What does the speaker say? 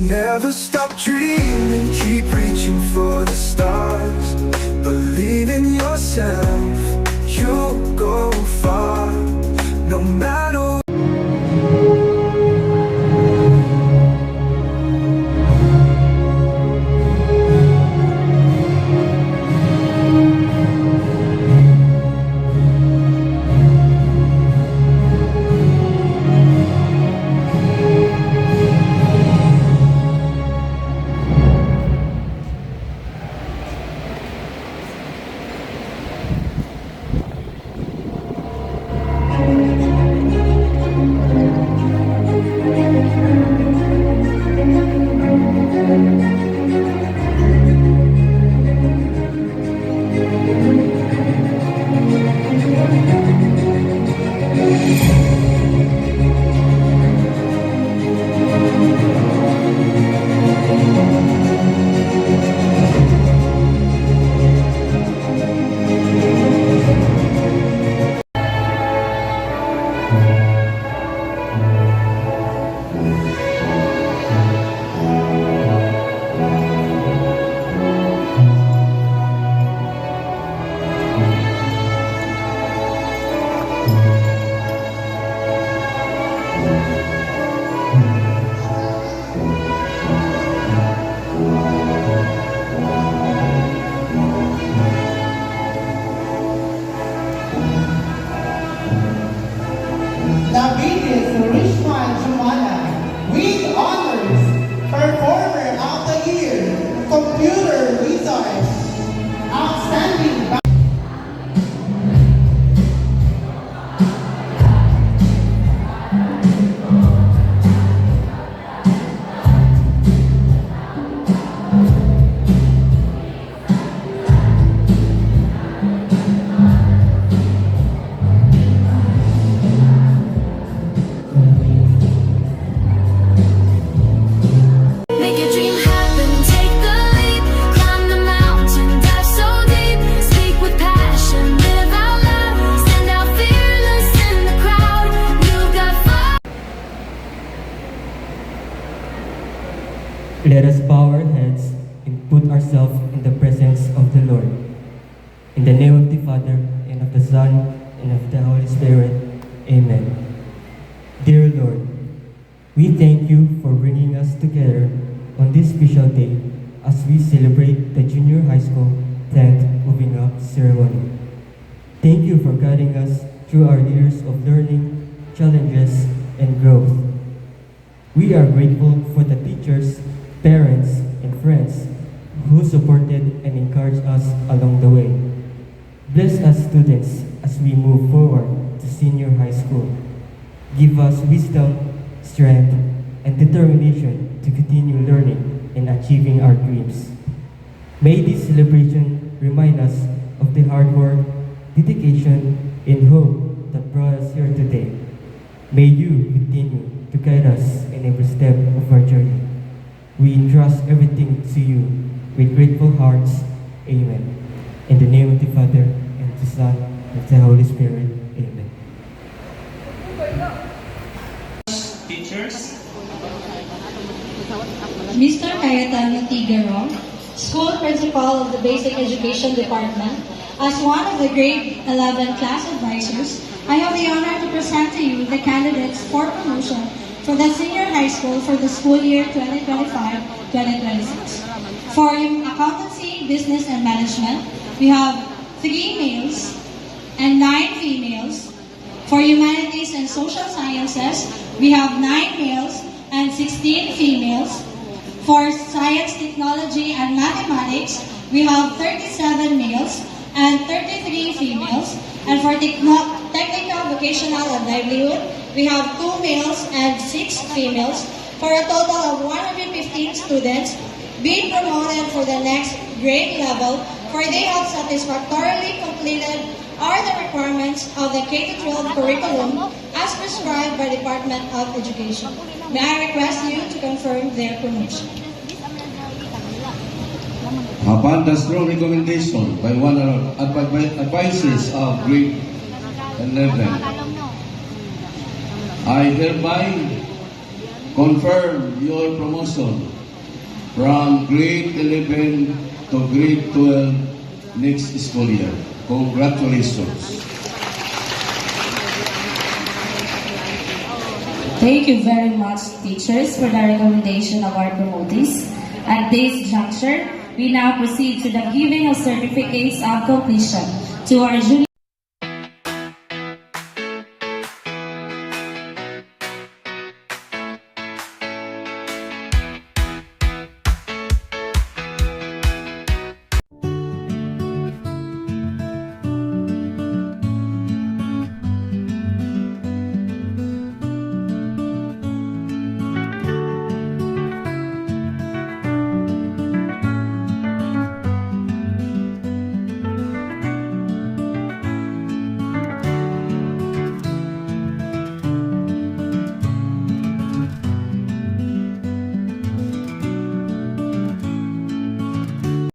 Never stop dreaming, keep reaching for the stars. Believe in yourself, you'll go far. No matter Davidis Rishwan Jumana with honors, Performer of the Year, Computer Wizard, Outstanding. Make your dream happen, take the leap, climb the mountain, dive so deep, speak with passion, live out loud, stand out fearless in the crowd, you've got fire. Let us bow our heads and put ourselves in the presence of the Lord. In the name of the Father, and of the Son, and of the Holy Spirit. Amen. Dear Lord, we thank you for bringing us together on this special day as we celebrate the Junior High School 10th Moving Up ceremony. Thank you for guiding us through our years of learning, challenges, and growth. We are grateful for the teachers, parents, and friends who supported and encouraged us along the way. Bless us students as we move forward to senior high school. Give us wisdom, strength, and determination to continue learning and achieving our dreams. May this celebration remind us of the hard work, dedication, and hope that brought us here today. May you continue to guide us in every step of our journey. We entrust everything to you with grateful hearts. Amen. In the name of the Father, and of the Son, and of the Holy Spirit. Amen. Teachers, Mr. Cayetano Tigaro, School Principal of the Basic Education Department, as one of the Grade 11 class advisors, I have the honor to present to you the candidates for promotion for the senior high school for the school year 2025-2026. For accountancy, business, and management, we have 3 males and 9 females. For humanities and social sciences, we have 9 males and 16 females. For science, technology, and mathematics, we have 37 males and 33 females. And for technical, vocational, and livelihood, we have 2 males and 6 females, for a total of 115 students being promoted for the next grade level, for they have satisfactorily completed all the requirements of the K-12 curriculum as prescribed by the Department of Education. May I request you to confirm their promotion. Upon the strong recommendation by one of our advisors of grade 11, I hereby confirm your promotion from grade 11 to grade 12 next school year. Congratulations. Thank you very much, teachers, for the recommendation of our promotees. At this juncture, we now proceed to the giving of certificates of completion to our junior